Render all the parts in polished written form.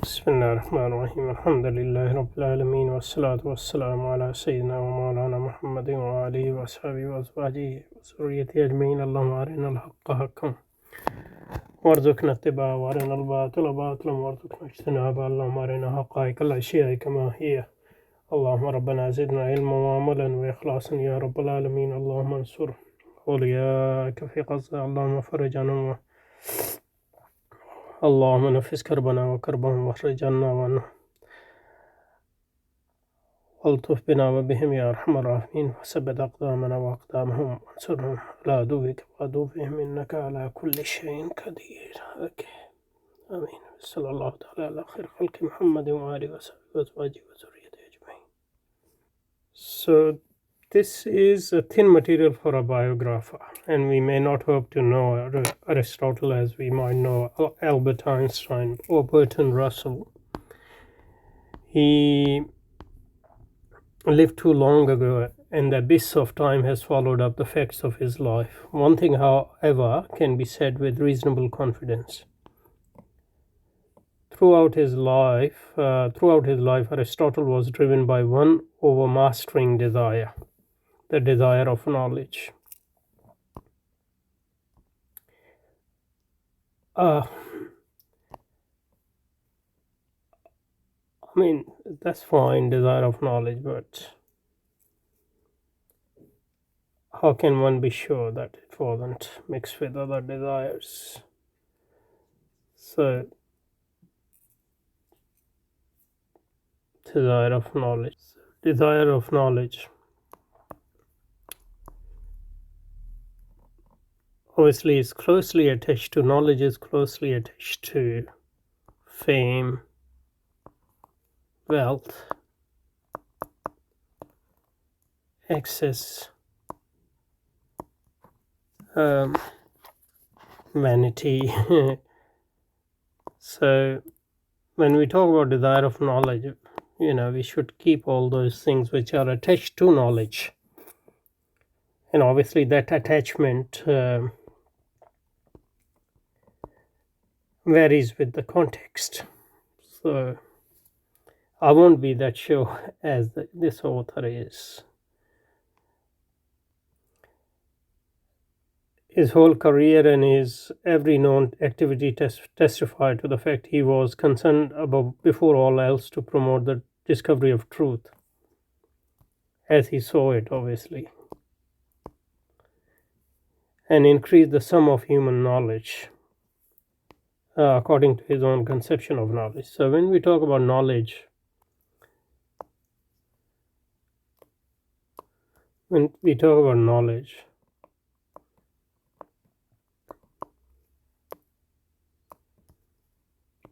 بسم الله الرحمن الرحيم الحمد لله رب العالمين والصلاة والسلام على سيدنا ومولانا محمد وآله وأصحابه وأزواجه وذريته أجمعين اللهم أرنا الحق حقا وارزقنا اتباعه وأرنا الباطل باطلا وارزقنا اجتنابه اللهم أرنا حقائق الأشياء كما هي اللهم ربنا زدنا علما وعملا وإخلاصا يا رب العالمين اللهم انصر أولياءك في غزة اللهم فرج عنهم اللهم نفس كربنا وكربهم واخرج عنا وعنهم والطف بنا وبهم يا أرحم الراحمين وثبت أقدامنا وأقدامهم وانصرهم على عدوك وعدوهم إنك على كل شيء قدير. آمين. صلى الله تعالى على خير خلق محمد وآله وصحبه وأزواجه وذريته أجمعين. So this is a thin material for a biographer, and we may not hope to know Aristotle as we might know Albert Einstein or Bertrand Russell. He lived too long ago, and the abyss of time has swallowed up the facts of his life. One thing, however, can be said with reasonable confidence. Throughout his life, Aristotle was driven by one overmastering desire, the desire of knowledge. I mean, that's fine, desire of knowledge, but how can one be sure that it wasn't mixed with other desires? So, desire of knowledge. Desire of knowledge. Obviously, is closely attached to knowledge, is closely attached to fame, wealth, access, vanity. So, when we talk about desire of knowledge, we should keep all those things which are attached to knowledge. And obviously, that attachment varies with the context. So, I won't be that sure as this author is. His whole career and his every known activity testify to the fact he was concerned about, before all else, to promote the discovery of truth, as he saw it, obviously, and increase the sum of human knowledge according to his own conception of knowledge. So when we talk about knowledge,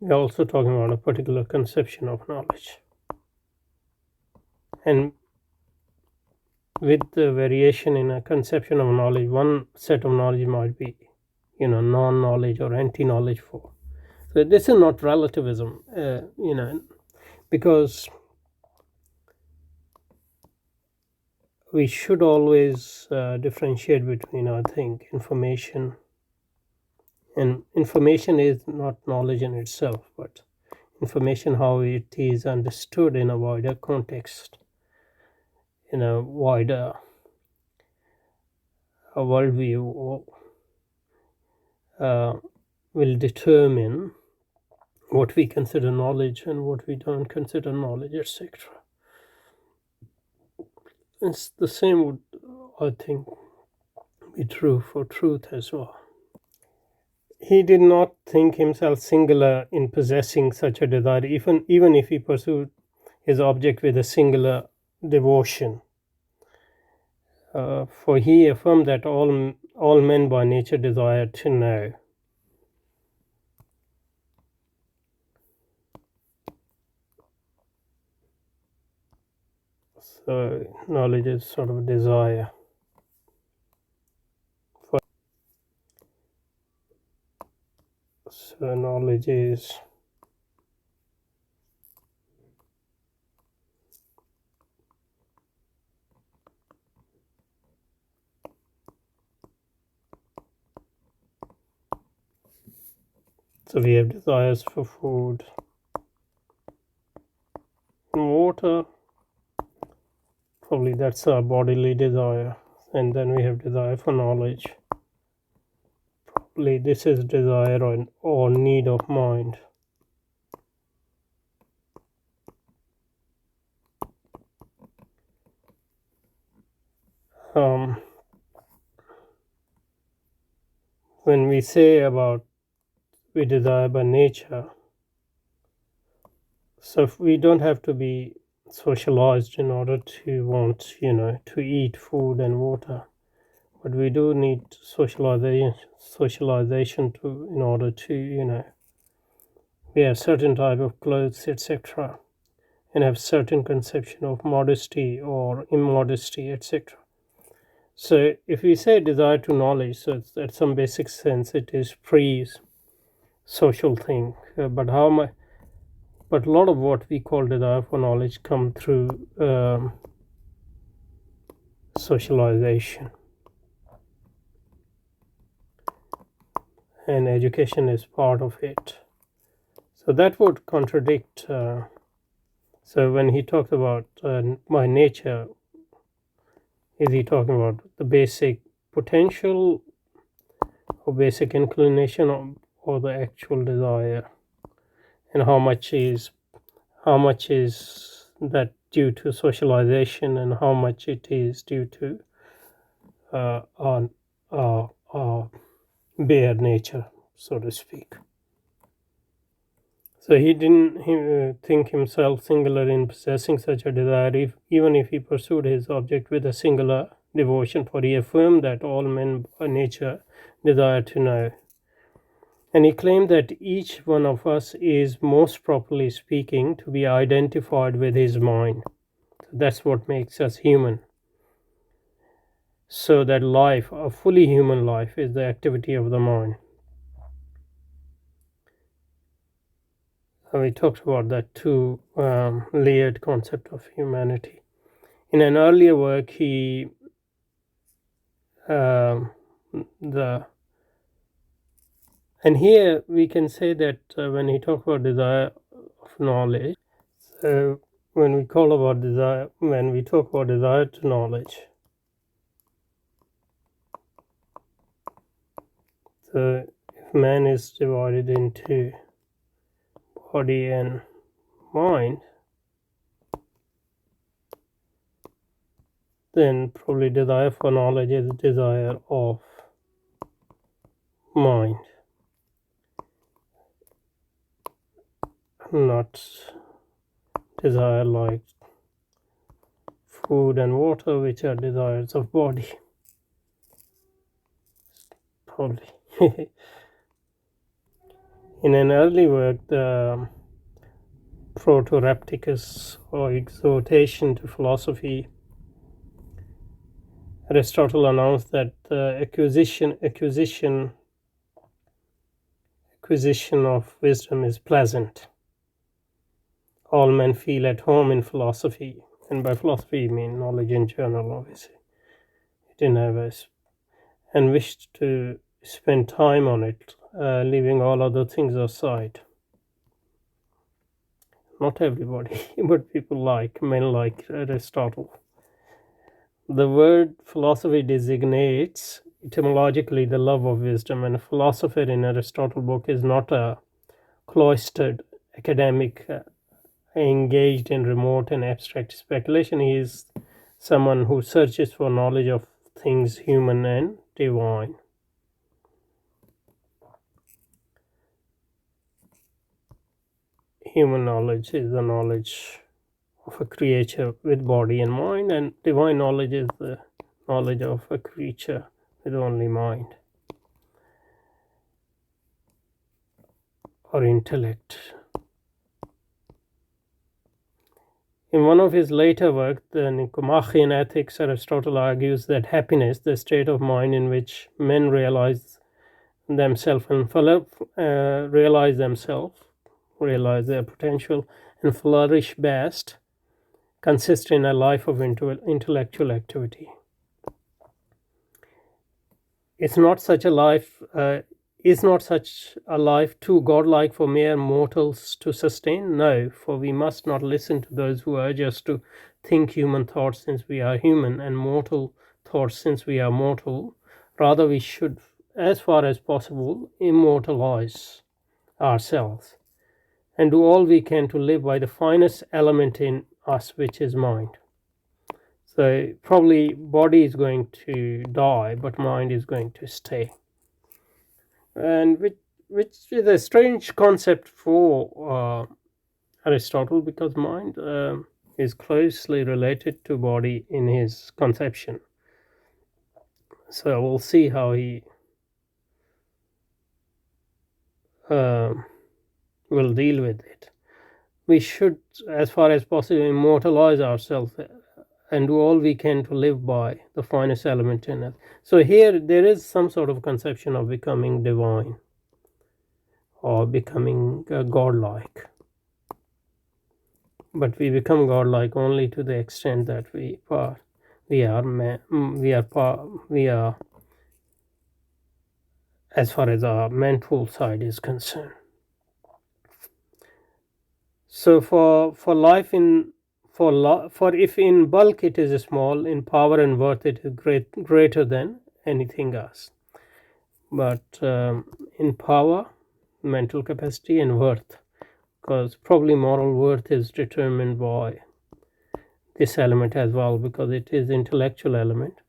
we're also talking about a particular conception of knowledge. And with the variation in a conception of knowledge, one set of knowledge might be, non-knowledge or anti-knowledge for. So this is not relativism, because we should always differentiate between, I think, information. And information is not knowledge in itself, but information, how it is understood in a wider context, in a wider worldview, will determine what we consider knowledge and what we don't consider knowledge, etc. It's the same would, I think, be true for truth as well. He did not think himself singular in possessing such a desire, even if he pursued his object with a singular devotion. For he affirmed that all men by nature desire to know. So knowledge is sort of a desire. So knowledge is so we have desires for food, and water. Probably that's our bodily desire. And then we have desire for knowledge. Probably this is desire or need of mind. When we say about we desire by nature, so if we don't have to be socialized in order to want, to eat food and water, but we do need socialization to in order to, wear certain type of clothes, etc., and have certain conception of modesty or immodesty, etc. So if we say desire to knowledge, so it's, at some basic sense it is pre-social thing, but how much? But a lot of what we call desire for knowledge come through socialization, and education is part of it. So that would contradict. So when he talks about by nature, is he talking about the basic potential or basic inclination, or the actual desire, and how much is that due to socialization, and how much it is due to our bare nature, so to speak. So he didn't think himself singular in possessing such a desire, even if he pursued his object with a singular devotion, for he affirmed that all men by nature desire to know. And he claimed that each one of us is, most properly speaking, to be identified with his mind. So that's what makes us human. So that life, a fully human life, is the activity of the mind. We talked about that two layered concept of humanity. In an earlier work, he and here we can say that when he talked about desire of knowledge, so when we talk about desire to knowledge, so if man is divided into body and mind, then probably desire for knowledge is desire of mind, not desire like food and water, which are desires of body. Probably. In an early work, the Proto-Repticus, or Exhortation to Philosophy, Aristotle announced that the acquisition of wisdom is pleasant. All men feel at home in philosophy, and by philosophy I mean knowledge in general, obviously. It didn't have and wished to spend time on it, leaving all other things aside. Not everybody, but men like Aristotle. The word philosophy designates etymologically the love of wisdom, and a philosopher in Aristotle book is not a cloistered academic engaged in remote and abstract speculation. He is someone who searches for knowledge of things human and divine. Human knowledge is the knowledge of a creature with body and mind, and divine knowledge is the knowledge of a creature with only mind or intellect. In one of his later works, the Nicomachean Ethics, Aristotle argues that happiness, the state of mind in which men realize themselves and realize their potential and flourish best, consists in a life of intellectual activity. It's not such a life Is not such a life too godlike for mere mortals to sustain? No, for we must not listen to those who urge us to think human thoughts since we are human, and mortal thoughts since we are mortal. Rather, we should, as far as possible, immortalize ourselves and do all we can to live by the finest element in us, which is mind. So probably body is going to die, but mind is going to stay, and which is a strange concept for Aristotle, because mind is closely related to body in his conception. So we'll see how he will deal with it. We should, as far as possible, immortalize ourselves and do all we can to live by the finest element in us. So here there is some sort of conception of becoming divine or becoming godlike. But we become godlike only to the extent that we are as far as our mental side is concerned. So for life in for if in bulk it is small, in power and worth it is greater than anything else. But in power, mental capacity, and worth, because probably moral worth is determined by this element as well, because it is intellectual element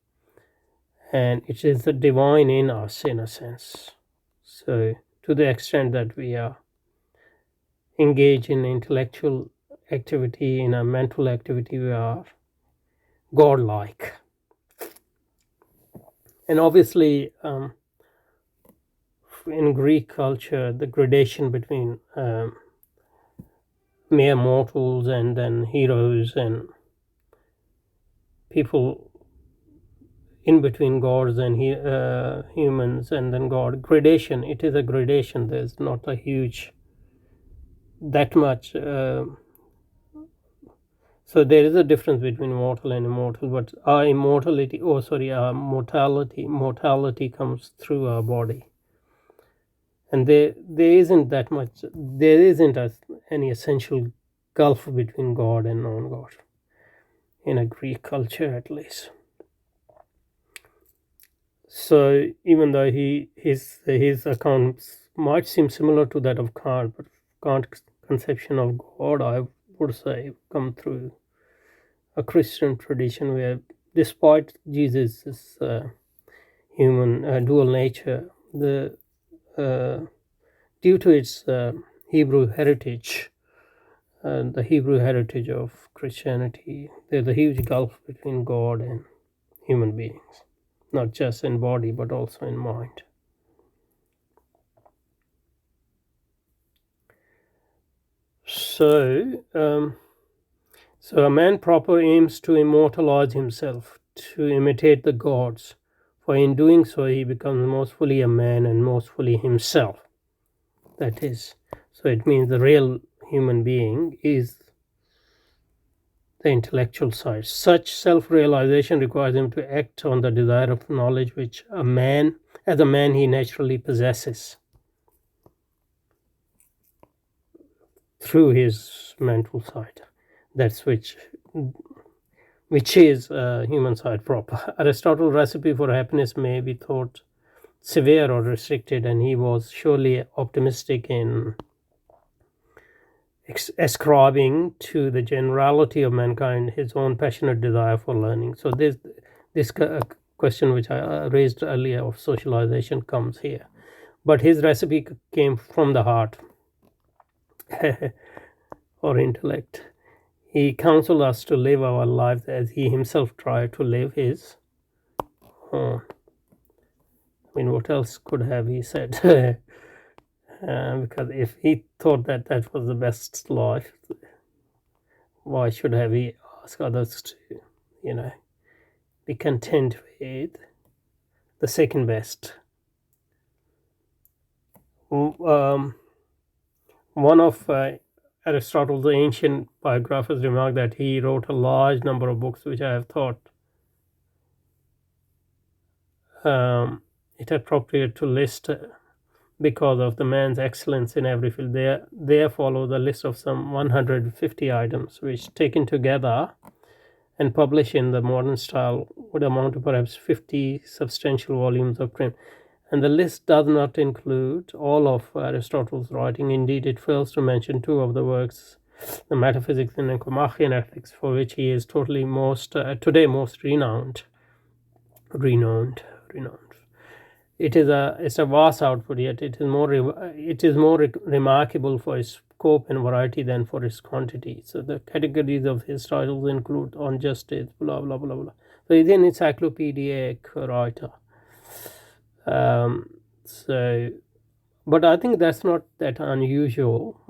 and it is the divine in us in a sense. So to the extent that we are engaged in intellectual activity, in a mental activity, we are godlike. And obviously in Greek culture, the gradation between mere mortals and then heroes and people in between gods and humans and then God, gradation, it is a gradation. There's not a huge that much so there is a difference between mortal and immortal, but our mortality comes through our body, and there isn't that much, there isn't any essential gulf between God and non-God in a Greek culture at least. So even though his accounts might seem similar to that of Kant, but Kant's conception of God, I would say, come through a Christian tradition where, despite Jesus' human dual nature, due to its Hebrew heritage, the Hebrew heritage of Christianity, there's a huge gulf between God and human beings, not just in body but also in mind. So a man proper aims to immortalize himself, to imitate the gods, for in doing so he becomes most fully a man and most fully himself. That is, so it means the real human being is the intellectual side. Such self-realization requires him to act on the desire of knowledge which as a man he naturally possesses through his mental side. That's which is human side proper. Aristotle's recipe for happiness may be thought severe or restricted, and he was surely optimistic in ascribing to the generality of mankind his own passionate desire for learning. So this question which I raised earlier of socialization comes here, but his recipe came from the heart or intellect. He counseled us to live our lives as he himself tried to live his own. I mean, what else could have he said? Because if he thought that that was the best life, why should have he asked others to, be content with the second best? One of Aristotle's ancient biographers remarked that he wrote a large number of books, which I have thought it appropriate to list because of the man's excellence in every field. They follow the list of some 150 items, which taken together and published in the modern style would amount to perhaps 50 substantial volumes of print. And the list does not include all of Aristotle's writing. Indeed, it fails to mention two of the works, the Metaphysics and Nicomachean Ethics, for which he is today most renowned. It's a vast output, yet it is more remarkable for its scope and variety than for its quantity. So the categories of his titles include On Justice, blah blah blah blah. So he's an encyclopedic writer. But I think that's not that unusual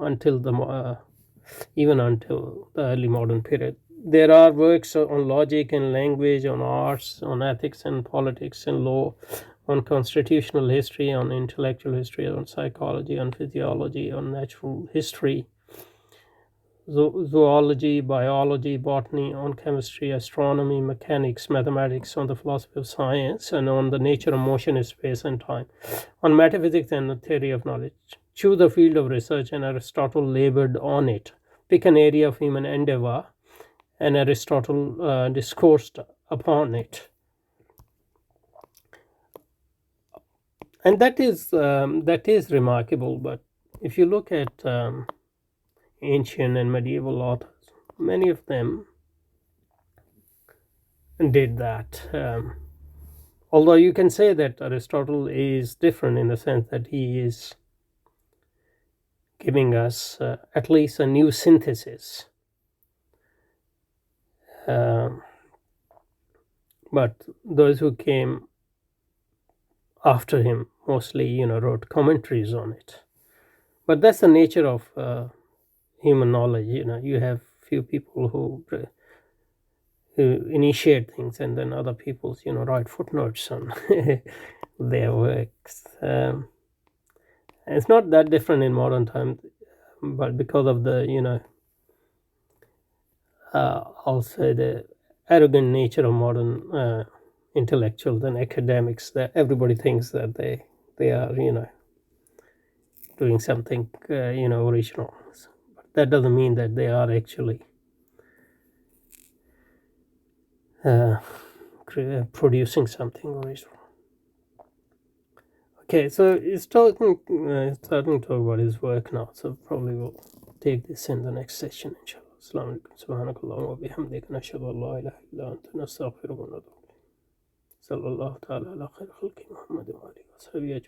even until the early modern period. There are works on logic and language, on arts, on ethics and politics and law, on constitutional history, on intellectual history, on psychology, on physiology, on natural history, zoology, biology, botany, on chemistry, astronomy, mechanics, mathematics, on the philosophy of science, and on the nature of motion in space and time, on metaphysics and the theory of knowledge. Choose a field of research, and Aristotle labored on it. Pick an area of human endeavor, and Aristotle discoursed upon it. And that is remarkable. But if you look at ancient and medieval authors, many of them did that. Although you can say that Aristotle is different in the sense that he is giving us at least a new synthesis. But those who came after him mostly, wrote commentaries on it. But that's the nature of human knowledge. You have few people who initiate things, and then other people, write footnotes on their works. It's not that different in modern times, but because of the, also the arrogant nature of modern intellectuals and academics, that everybody thinks that they are, doing something, original. But that doesn't mean that they are actually producing something original. Okay, so it's starting to talk about his work now, so probably we'll take this in the next session, inshallah. Assalamu alaikum, subhanakallah wa bihamdika, nashhadu an la ilaha illa anta, nastaghfiruka wa natubu ilayk. Sallallahu ta'ala ala khair khalqi Muhammad wa alihi wa sahbihi ajma'in.